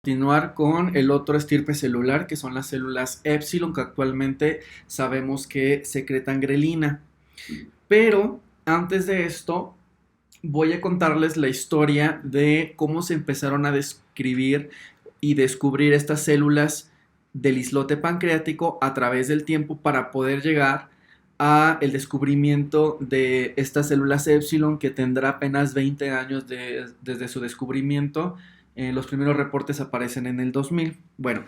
Continuar con el otro estirpe celular, que son las células épsilon, que actualmente sabemos que secretan grelina. Pero antes de esto, voy a contarles la historia de cómo se empezaron a describir y descubrir estas células del islote pancreático a través del tiempo para poder llegar a el descubrimiento de estas células épsilon, que tendrá apenas 20 años desde su descubrimiento. Los primeros reportes aparecen en el 2000. Bueno,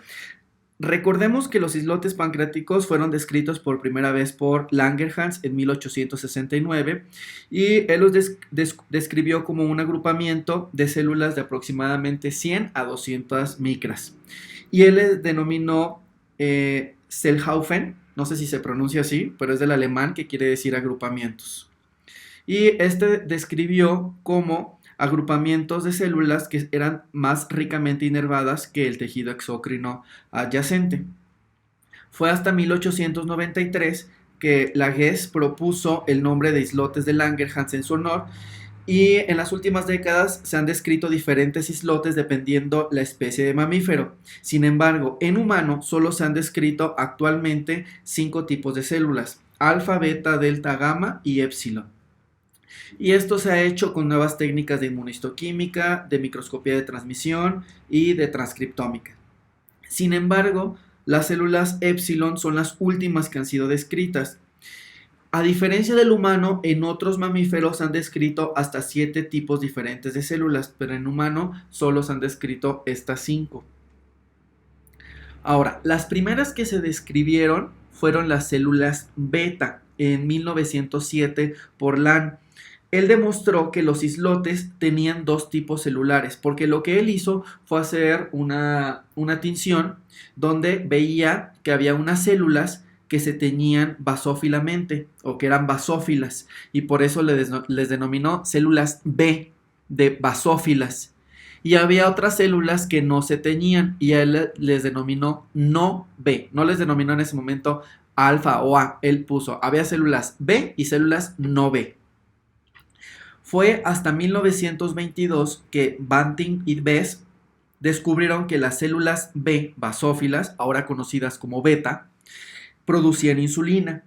recordemos que los islotes pancreáticos fueron descritos por primera vez por Langerhans en 1869 y él los describió como un agrupamiento de células de aproximadamente 100 a 200 micras. Y él les denominó Sellhaufen, no sé si se pronuncia así, pero es del alemán, que quiere decir agrupamientos. Y este describió como agrupamientos de células que eran más ricamente inervadas que el tejido exócrino adyacente. Fue hasta 1893 que Laguesse propuso el nombre de islotes de Langerhans en su honor, y en las últimas décadas se han descrito diferentes islotes dependiendo la especie de mamífero. Sin embargo, en humano solo se han descrito actualmente 5 tipos de células: alfa, beta, delta, gamma y épsilon. Y esto se ha hecho con nuevas técnicas de inmunistoquímica, de microscopía de transmisión y de transcriptómica. Sin embargo, las células épsilon son las últimas que han sido descritas. A diferencia del humano, en otros mamíferos han descrito hasta 7 tipos diferentes de células, pero en humano solo se han descrito estas 5. Ahora, las primeras que se describieron fueron las células beta en 1907 por Lann. Él demostró que los islotes tenían 2 tipos celulares, porque lo que él hizo fue hacer una tinción donde veía que había unas células que se teñían basófilamente o que eran basófilas, y por eso les denominó células B de basófilas. Y había otras células que no se teñían y a él les denominó no B. No les denominó en ese momento alfa o A. Él puso, había células B y células no B. Fue hasta 1922 que Banting y Bess descubrieron que las células B basófilas, ahora conocidas como beta, producían insulina,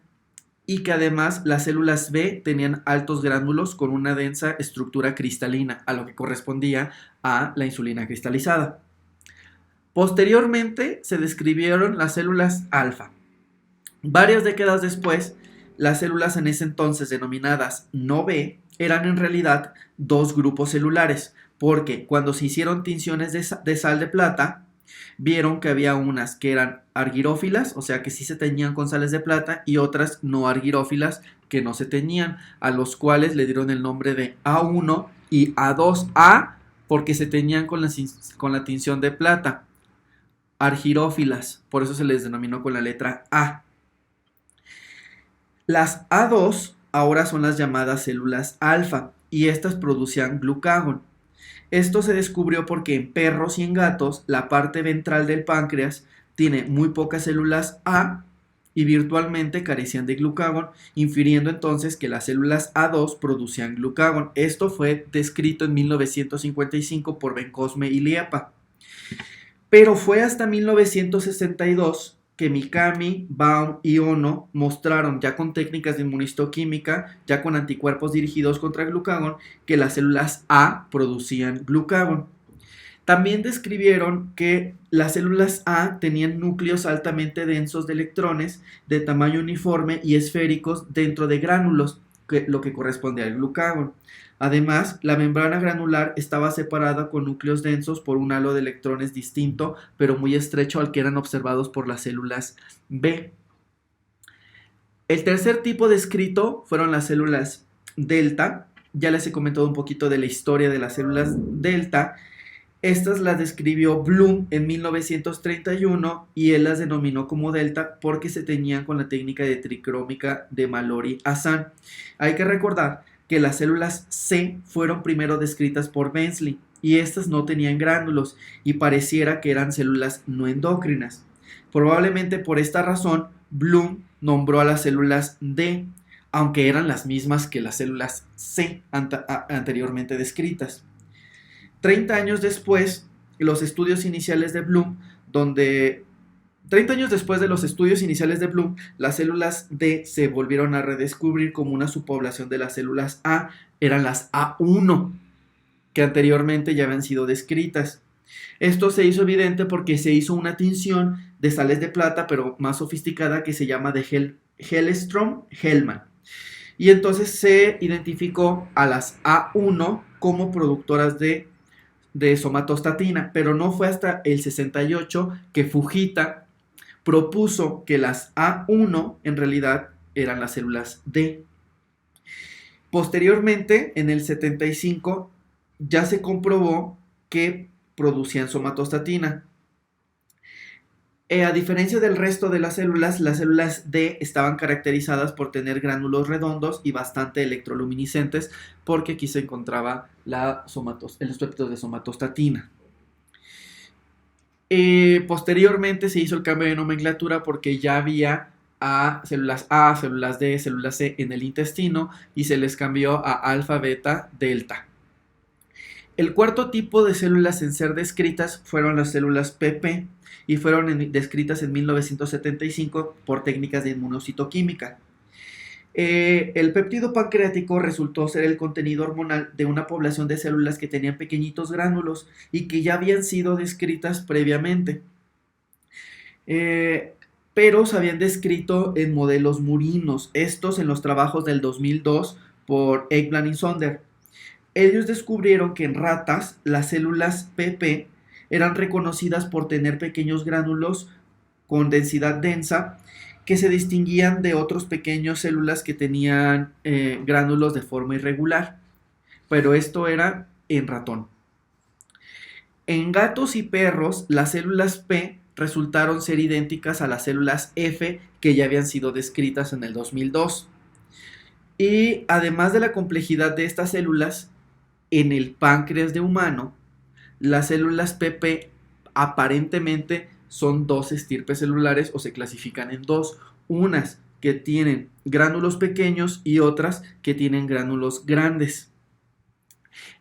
y que además las células B tenían altos gránulos con una densa estructura cristalina, a lo que correspondía a la insulina cristalizada. Posteriormente se describieron las células alfa. Varias décadas después, las células en ese entonces denominadas no B eran en realidad 2 grupos celulares, porque cuando se hicieron tinciones de sal de plata, vieron que había unas que eran argirófilas, o sea que sí se teñían con sales de plata, y otras no argirófilas que no se teñían, a los cuales le dieron el nombre de A1 y A2. A porque se teñían con la tinción de plata, argirófilas, por eso se les denominó con la letra A. Las A2 ahora son las llamadas células alfa, y estas producían glucagón. Esto se descubrió porque en perros y en gatos la parte ventral del páncreas tiene muy pocas células A y virtualmente carecían de glucagón, infiriendo entonces que las células A2 producían glucagón. Esto fue descrito en 1955 por Bencosme y Liepa. Pero fue hasta 1962 que Mikami, Baum y Ono mostraron, ya con técnicas de inmunistoquímica, ya con anticuerpos dirigidos contra glucagón, que las células A producían glucagón. También describieron que las células A tenían núcleos altamente densos de electrones de tamaño uniforme y esféricos dentro de gránulos, lo que corresponde al glucagón. Además, la membrana granular estaba separada con núcleos densos por un halo de electrones distinto, pero muy estrecho al que eran observados por las células B. El tercer tipo descrito fueron las células delta. Ya les he comentado un poquito de la historia de las células delta. Estas las describió Bloom en 1931 y él las denominó como delta porque se teñían con la técnica de tricrómica de Mallory-Hassan. Hay que recordar que las células C fueron primero descritas por Bensley y estas no tenían gránulos y pareciera que eran células no endocrinas. Probablemente por esta razón Bloom nombró a las células D, aunque eran las mismas que las células C anteriormente descritas. 30 años después, los estudios iniciales de Bloom, donde 30 años después de los estudios iniciales de Bloom, las células D se volvieron a redescubrir como una subpoblación de las células A, eran las A1, que anteriormente ya habían sido descritas. Esto se hizo evidente porque se hizo una tinción de sales de plata, pero más sofisticada, que se llama de Hellstrom-Hellman. Y entonces se identificó a las A1 como productoras de somatostatina, pero no fue hasta el 68 que Fujita propuso que las A1 en realidad eran las células D. Posteriormente, en el 75, ya se comprobó que producían somatostatina. A diferencia del resto de las células D estaban caracterizadas por tener gránulos redondos y bastante electroluminiscentes, porque aquí se encontraba el aspecto de somatostatina. Posteriormente se hizo el cambio de nomenclatura porque ya había células D, células C en el intestino, y se les cambió a alfa, beta, delta. El cuarto tipo de células en ser descritas fueron las células PP, y fueron descritas en 1975 por técnicas de inmunocitoquímica. El péptido pancreático resultó ser el contenido hormonal de una población de células que tenían pequeñitos gránulos y que ya habían sido descritas previamente, pero se habían descrito en modelos murinos, estos en los trabajos del 2002 por Ekman y Sonder. Ellos descubrieron que en ratas las células PP eran reconocidas por tener pequeños gránulos con densidad densa que se distinguían de otros pequeños células que tenían gránulos de forma irregular, pero esto era en ratón. En gatos y perros, las células P resultaron ser idénticas a las células F que ya habían sido descritas en el 2002. Y además de la complejidad de estas células, en el páncreas de humano, las células PP aparentemente son dos estirpes celulares, o se clasifican en dos, unas que tienen gránulos pequeños y otras que tienen gránulos grandes.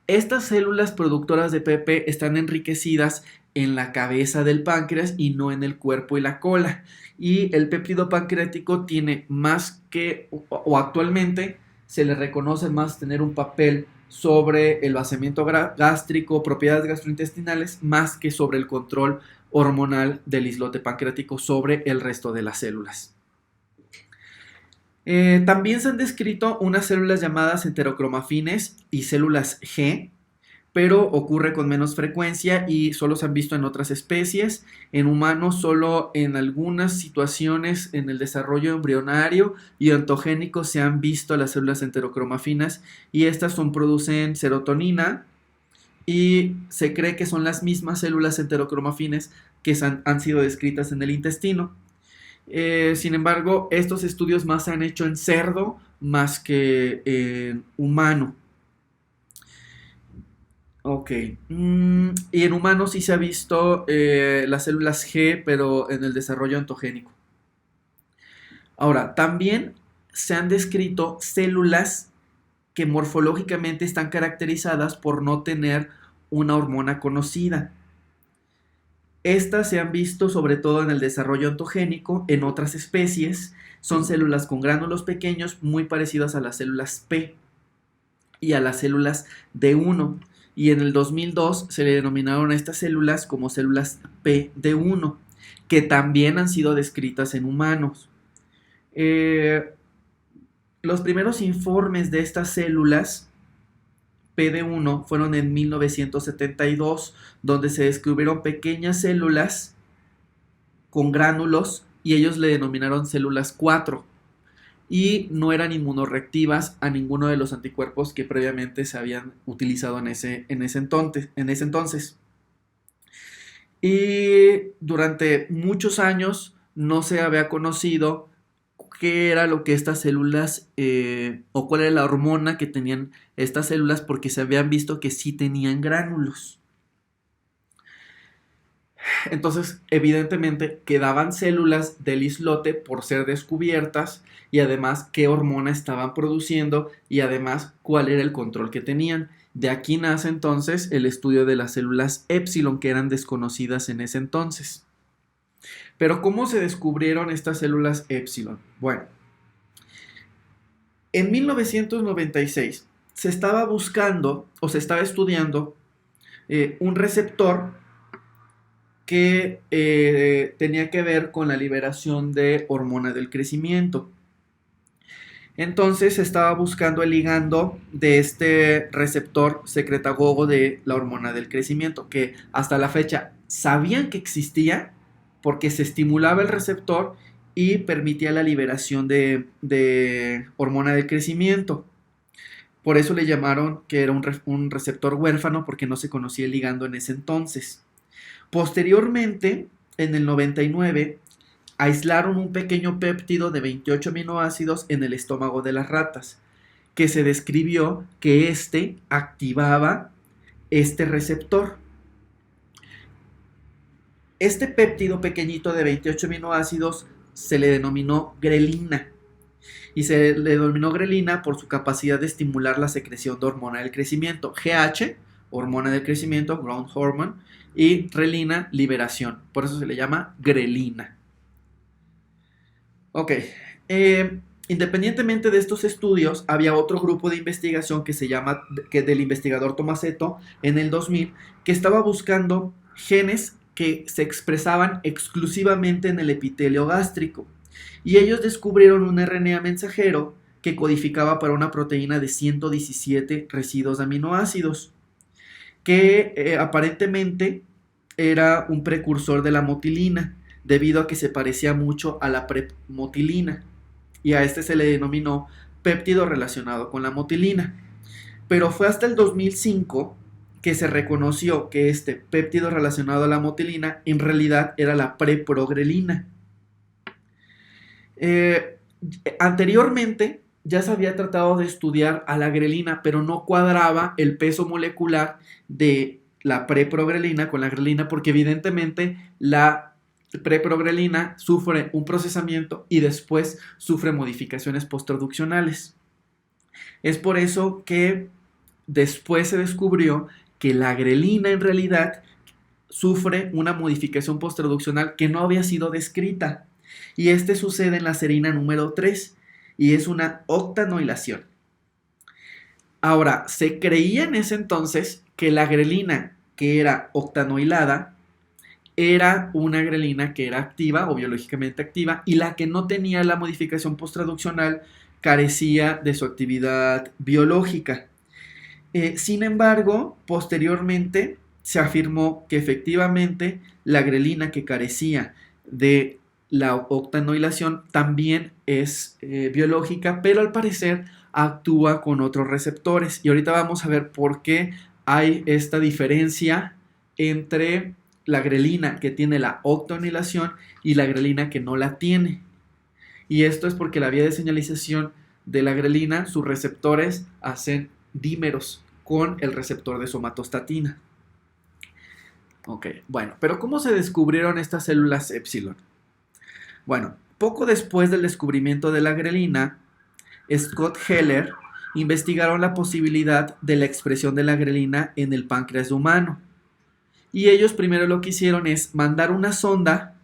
Estas células productoras de PP están enriquecidas en la cabeza del páncreas y no en el cuerpo y la cola. Y el péptido pancreático tiene más que, o actualmente se le reconoce más tener un papel sobre el vaciamiento gástrico, propiedades gastrointestinales, más que sobre el control hormonal del islote pancreático sobre el resto de las células. También se han descrito unas células llamadas enterocromafines y células G, pero ocurre con menos frecuencia y solo se han visto en otras especies. En humanos solo en algunas situaciones en el desarrollo embrionario y ontogénico se han visto las células enterocromafinas, y estas producen serotonina, y se cree que son las mismas células enterocromafines que han sido descritas en el intestino. Sin embargo, estos estudios más se han hecho en cerdo más que en humano. Ok. Y en humanos sí se ha visto las células G, pero en el desarrollo ontogénico. Ahora, también se han descrito células que morfológicamente están caracterizadas por no tener una hormona conocida. Estas se han visto sobre todo en el desarrollo ontogénico en otras especies. Son células con gránulos pequeños muy parecidas a las células P y a las células D1. Y en el 2002 se le denominaron a estas células como células PD1, que también han sido descritas en humanos. Los primeros informes de estas células PD1 fueron en 1972, donde se descubrieron pequeñas células con gránulos y ellos le denominaron células 4, y no eran inmunorreactivas a ninguno de los anticuerpos que previamente se habían utilizado en ese entonces. Y durante muchos años no se había conocido qué era lo que estas células o cuál era la hormona que tenían estas células, porque se habían visto que sí tenían gránulos. Entonces, evidentemente, quedaban células del islote por ser descubiertas y además qué hormona estaban produciendo y además cuál era el control que tenían. De aquí nace entonces el estudio de las células épsilon que eran desconocidas en ese entonces. Pero ¿cómo se descubrieron estas células épsilon? Bueno, en 1996 se estaba buscando o se estaba estudiando un receptor que tenía que ver con la liberación de hormona del crecimiento. Entonces se estaba buscando el ligando de este receptor secretagogo de la hormona del crecimiento, que hasta la fecha sabían que existía porque se estimulaba el receptor y permitía la liberación de hormona del crecimiento. Por eso le llamaron que era un receptor huérfano porque no se conocía el ligando en ese entonces. Posteriormente, en el 99, aislaron un pequeño péptido de 28 aminoácidos en el estómago de las ratas, que se describió que éste activaba este receptor. Este péptido pequeñito de 28 aminoácidos se le denominó grelina. Y se le denominó grelina por su capacidad de estimular la secreción de hormona del crecimiento. GH, hormona del crecimiento, growth hormone, y relina, liberación. Por eso se le llama grelina. Ok, independientemente de estos estudios, había otro grupo de investigación que se llama, que del investigador Tomasetto en el 2000, que estaba buscando genes que se expresaban exclusivamente en el epitelio gástrico. Y ellos descubrieron un RNA mensajero que codificaba para una proteína de 117 residuos de aminoácidos, que aparentemente era un precursor de la motilina, debido a que se parecía mucho a la premotilina, y a este se le denominó péptido relacionado con la motilina. Pero fue hasta el 2005 que se reconoció que este péptido relacionado a la motilina en realidad era la preprogrelina. Anteriormente ya se había tratado de estudiar a la grelina, pero no cuadraba el peso molecular de la preprogrelina con la grelina, porque evidentemente la preprogrelina sufre un procesamiento y después sufre modificaciones posttraduccionales. Es por eso que después se descubrió que la grelina en realidad sufre una modificación posttraduccional que no había sido descrita. Y este sucede en la serina número 3 y es una octanoilación. Ahora, se creía en ese entonces que la grelina que era octanoilada era una grelina que era activa o biológicamente activa, y la que no tenía la modificación posttraduccional carecía de su actividad biológica. Sin embargo, posteriormente se afirmó que efectivamente la grelina que carecía de la octanoilación también es biológica, pero al parecer actúa con otros receptores. Y ahorita vamos a ver por qué hay esta diferencia entre la grelina que tiene la octanoilación y la grelina que no la tiene. Y esto es porque la vía de señalización de la grelina, sus receptores hacen dímeros con el receptor de somatostatina. Ok, bueno, pero ¿cómo se descubrieron estas células épsilon? Bueno, poco después del descubrimiento de la grelina, Scott Heller investigaron la posibilidad de la expresión de la grelina en el páncreas humano. Y ellos primero lo que hicieron es mandar una sonda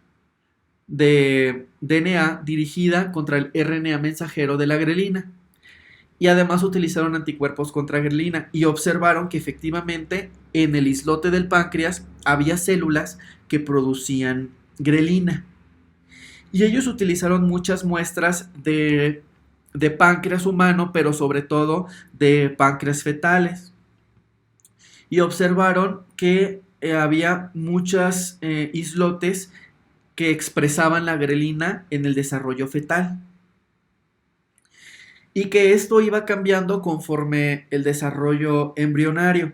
de DNA dirigida contra el RNA mensajero de la grelina. Y además utilizaron anticuerpos contra grelina y observaron que efectivamente en el islote del páncreas había células que producían grelina. Y ellos utilizaron muchas muestras de páncreas humano, pero sobre todo de páncreas fetales. Y observaron que había muchos islotes que expresaban la grelina en el desarrollo fetal. Y que esto iba cambiando conforme el desarrollo embrionario.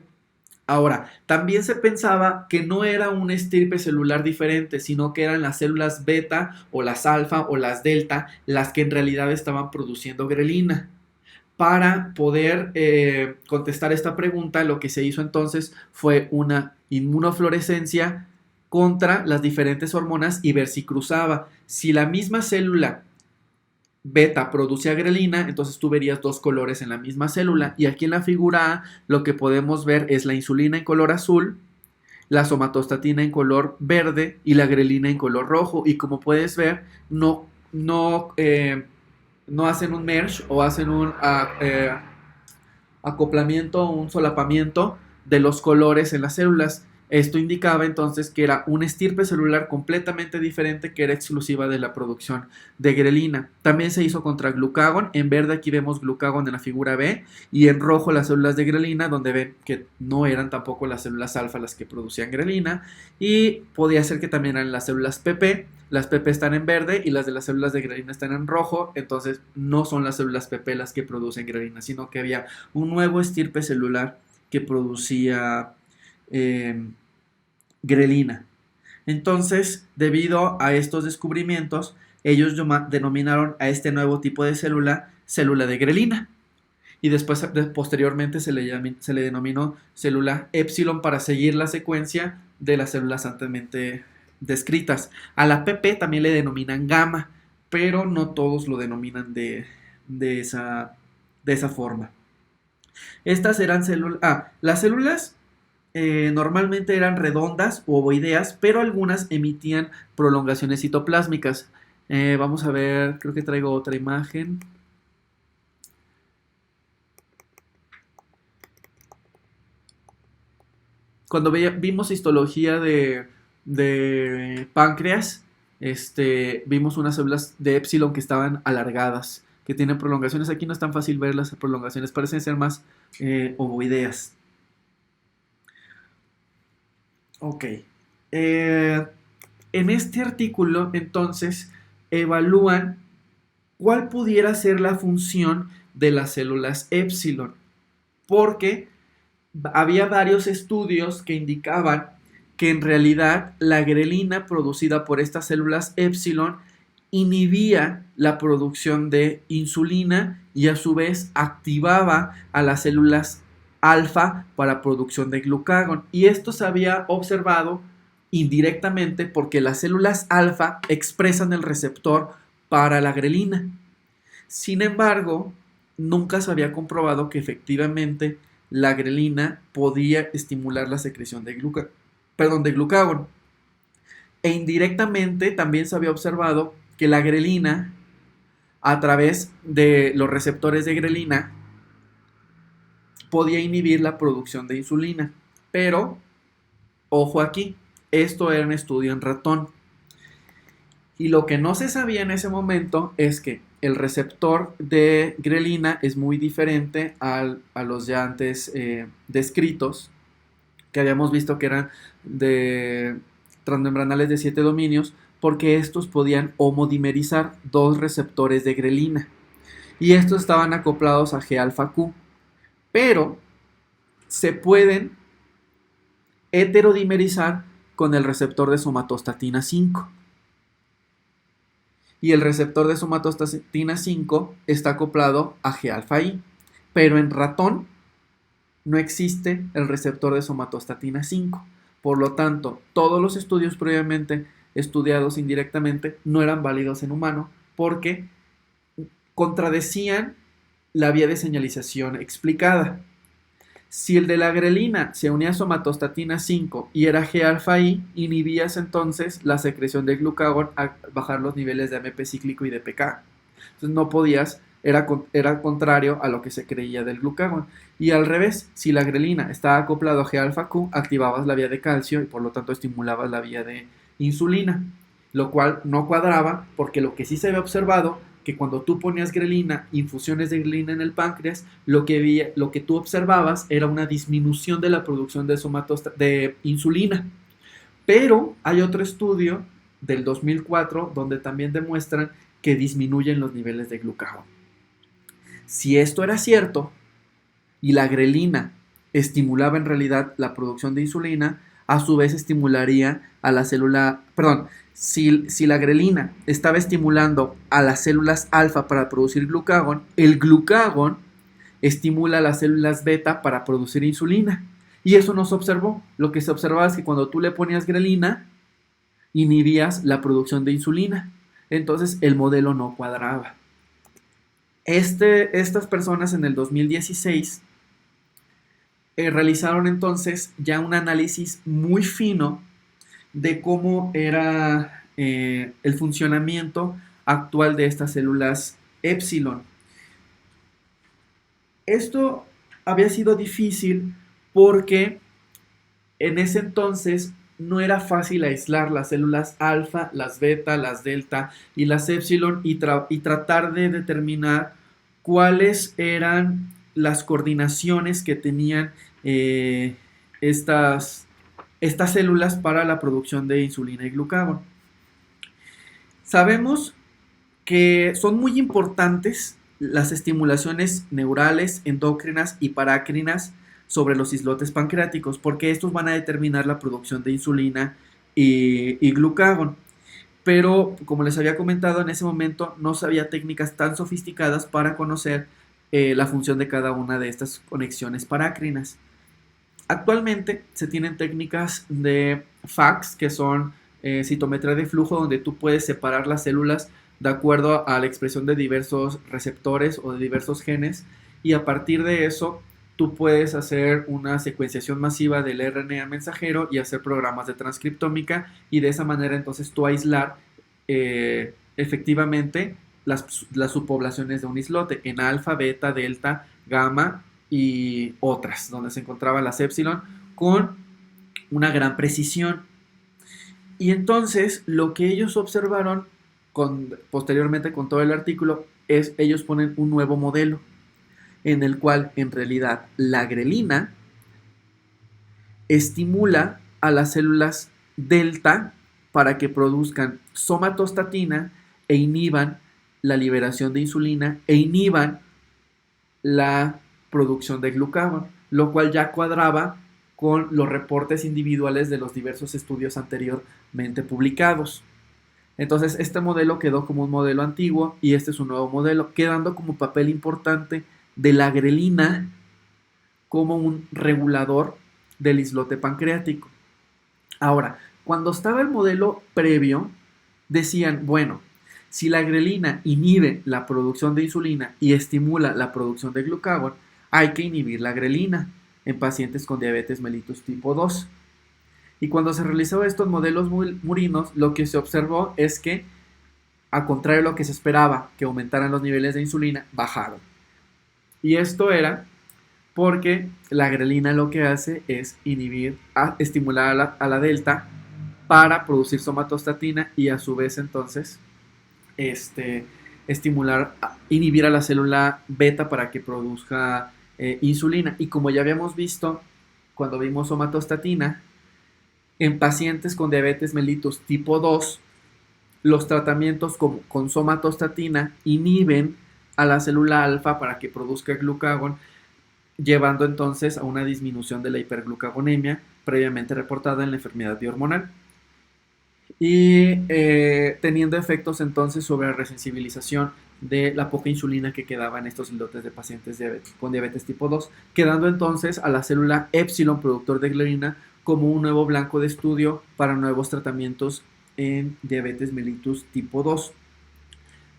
Ahora, también se pensaba que no era una estirpe celular diferente, sino que eran las células beta o las alfa o las delta las que en realidad estaban produciendo grelina. Para poder contestar esta pregunta, lo que se hizo entonces fue una inmunofluorescencia contra las diferentes hormonas y ver si cruzaba. Si la misma célula beta producía grelina, entonces tú verías dos colores en la misma célula. Y aquí en la figura A lo que podemos ver es la insulina en color azul, la somatostatina en color verde y la grelina en color rojo. Y como puedes ver, no hacen un merge o hacen un acoplamiento o un solapamiento de los colores en las células. Esto indicaba entonces que era una estirpe celular completamente diferente que era exclusiva de la producción de grelina. También se hizo contra glucagón. En verde aquí vemos glucagón en la figura B y en rojo las células de grelina, donde ven que no eran tampoco las células alfa las que producían grelina, y podía ser que también eran las células PP. Las PP están en verde y las de las células de grelina están en rojo, entonces no son las células PP las que producen grelina, sino que había un nuevo estirpe celular que producía grelina. Entonces, debido a estos descubrimientos, ellos denominaron a este nuevo tipo de célula de grelina. Y después, posteriormente, se le denominó célula épsilon para seguir la secuencia de las células anteriormente descritas. A la PP también le denominan gamma, pero no todos lo denominan de esa forma. Estas eran las células normalmente eran redondas u ovoideas, pero algunas emitían prolongaciones citoplásmicas. Vamos a ver, creo que traigo otra imagen. Cuando vimos histología de páncreas, vimos unas células de épsilon que estaban alargadas, que tienen prolongaciones. Aquí no es tan fácil ver las prolongaciones, parecen ser más ovoideas. Ok. En este artículo, entonces, evalúan cuál pudiera ser la función de las células épsilon, porque había varios estudios que indicaban que en realidad la grelina producida por estas células épsilon inhibía la producción de insulina y a su vez activaba a las células alfa para producción de glucagón. Y esto se había observado indirectamente porque las células alfa expresan el receptor para la grelina. Sin embargo, nunca se había comprobado que efectivamente la grelina podía estimular la secreción de glucagón. E indirectamente también se había observado que la grelina, a través de los receptores de grelina, podía inhibir la producción de insulina. Pero, ojo aquí, esto era un estudio en ratón. Y lo que no se sabía en ese momento es que el receptor de grelina es muy diferente a los ya antes descritos, que habíamos visto que eran de transmembranales de 7 dominios, porque estos podían homodimerizar dos receptores de grelina. Y estos estaban acoplados a G-alfa-Q. Pero se pueden heterodimerizar con el receptor de somatostatina 5. Y el receptor de somatostatina 5 está acoplado a G-alfa-I. Pero en ratón no existe el receptor de somatostatina 5. Por lo tanto, todos los estudios previamente estudiados indirectamente no eran válidos en humano porque contradecían la vía de señalización explicada. Si el de la grelina se unía a somatostatina 5 y era G-alfa-I, inhibías entonces la secreción de glucagón a bajar los niveles de AMP cíclico y de pK. Entonces no podías, era contrario a lo que se creía del glucagón. Y al revés, si la grelina estaba acoplado a G-alfa-Q, activabas la vía de calcio y por lo tanto estimulabas la vía de insulina, lo cual no cuadraba porque lo que sí se había observado que cuando tú ponías grelina, infusiones de grelina en el páncreas, lo que tú observabas era una disminución de la producción de insulina. Pero hay otro estudio del 2004 donde también demuestran que disminuyen los niveles de glucagón. Si esto era cierto y la grelina estimulaba en realidad la producción de insulina, a su vez estimularía a la célula, si la grelina estaba estimulando a las células alfa para producir glucagón, el glucagón estimula a las células beta para producir insulina. Y eso no se observó. Lo que se observaba es que cuando tú le ponías grelina, inhibías la producción de insulina. Entonces el modelo no cuadraba. Estas personas en el 2016 realizaron entonces ya un análisis muy fino de cómo era el funcionamiento actual de estas células épsilon. Esto había sido difícil porque en ese entonces no era fácil aislar las células alfa, las beta, las delta y las épsilon y tratar de determinar cuáles eran las coordinaciones que tenían estas células para la producción de insulina y glucagón. Sabemos que son muy importantes las estimulaciones neurales, endocrinas y parácrinas sobre los islotes pancreáticos, porque estos van a determinar la producción de insulina y glucagón. Pero, como les había comentado, en ese momento no había técnicas tan sofisticadas para conocer la función de cada una de estas conexiones parácrinas. Actualmente se tienen técnicas de FACS, que son citometría de flujo, donde tú puedes separar las células de acuerdo a la expresión de diversos receptores o de diversos genes, y a partir de eso tú puedes hacer una secuenciación masiva del RNA mensajero y hacer programas de transcriptómica, y de esa manera entonces tú aislar efectivamente las subpoblaciones de un islote en alfa, beta, delta, gamma y otras, donde se encontraban las épsilon con una gran precisión. Y entonces lo que ellos observaron posteriormente con todo el artículo es ellos ponen un nuevo modelo en el cual en realidad la grelina estimula a las células delta para que produzcan somatostatina e inhiban la liberación de insulina e inhiban la producción de glucagón, lo cual ya cuadraba con los reportes individuales de los diversos estudios anteriormente publicados. Entonces este modelo quedó como un modelo antiguo y este es un nuevo modelo, quedando como papel importante de la grelina como un regulador del islote pancreático. Ahora, cuando estaba el modelo previo, decían, bueno, si la grelina inhibe la producción de insulina y estimula la producción de glucagón, hay que inhibir la grelina en pacientes con diabetes mellitus tipo 2. Y cuando se realizaron estos modelos murinos, lo que se observó es que, a contrario de lo que se esperaba, que aumentaran los niveles de insulina, bajaron. Y esto era porque la grelina lo que hace es estimular a la delta para producir somatostatina y a su vez entonces inhibir a la célula beta para que produzca insulina. Y como ya habíamos visto cuando vimos somatostatina, en pacientes con diabetes mellitus tipo 2, los tratamientos con somatostatina inhiben a la célula alfa para que produzca glucagón, llevando entonces a una disminución de la hiperglucagonemia previamente reportada en la enfermedad biohormonal y teniendo efectos entonces sobre la resensibilización de la poca insulina que quedaba en estos islotes de pacientes con diabetes tipo 2, quedando entonces a la célula épsilon productor de grelina como un nuevo blanco de estudio para nuevos tratamientos en diabetes mellitus tipo 2.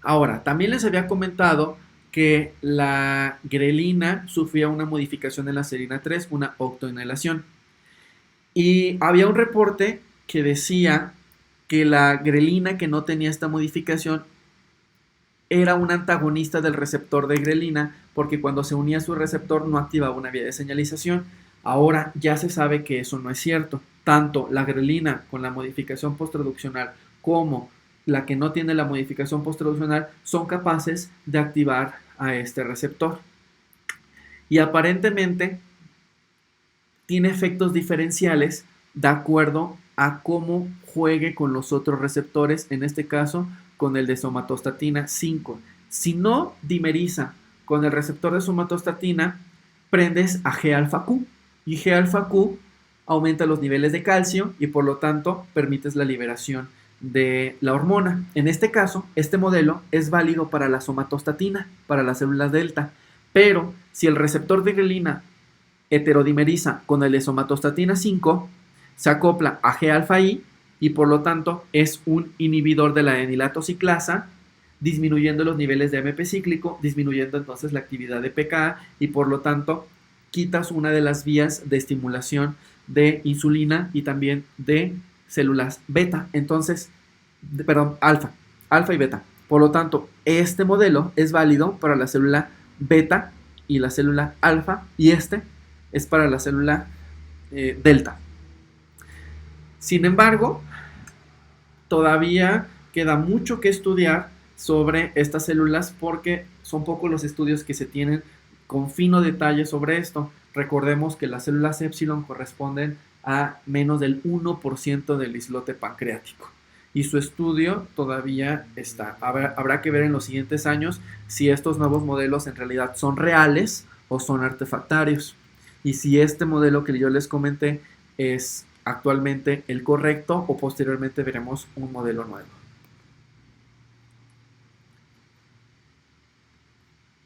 Ahora, también les había comentado que la grelina sufría una modificación en la serina 3, una octoinhalación. Y había un reporte que decía que la grelina que no tenía esta modificación era un antagonista del receptor de grelina, porque cuando se unía a su receptor no activaba una vía de señalización. Ahora ya se sabe que eso no es cierto. Tanto la grelina con la modificación posttraduccional como la que no tiene la modificación posttraduccional son capaces de activar a este receptor. Y aparentemente tiene efectos diferenciales de acuerdo a cómo juegue con los otros receptores, en este caso con el de somatostatina 5. Si no dimeriza con el receptor de somatostatina, prendes a G-alfa-Q y G-alfa-Q aumenta los niveles de calcio y por lo tanto permites la liberación de la hormona. En este caso, este modelo es válido para la somatostatina, para las células delta, pero si el receptor de grelina heterodimeriza con el de somatostatina 5, se acopla a G-alfa-I y por lo tanto es un inhibidor de la enilatociclasa, disminuyendo los niveles de AMP cíclico, disminuyendo entonces la actividad de PKA y por lo tanto quitas una de las vías de estimulación de insulina y también de células beta, entonces, perdón, alfa y beta. Por lo tanto, este modelo es válido para la célula beta y la célula alfa y este es para la célula delta. Sin embargo, todavía queda mucho que estudiar sobre estas células porque son pocos los estudios que se tienen con fino detalle sobre esto. Recordemos que las células épsilon corresponden a menos del 1% del islote pancreático y su estudio todavía está. Habrá que ver en los siguientes años si estos nuevos modelos en realidad son reales o son artefactarios y si este modelo que yo les comenté es actualmente el correcto o posteriormente veremos un modelo nuevo.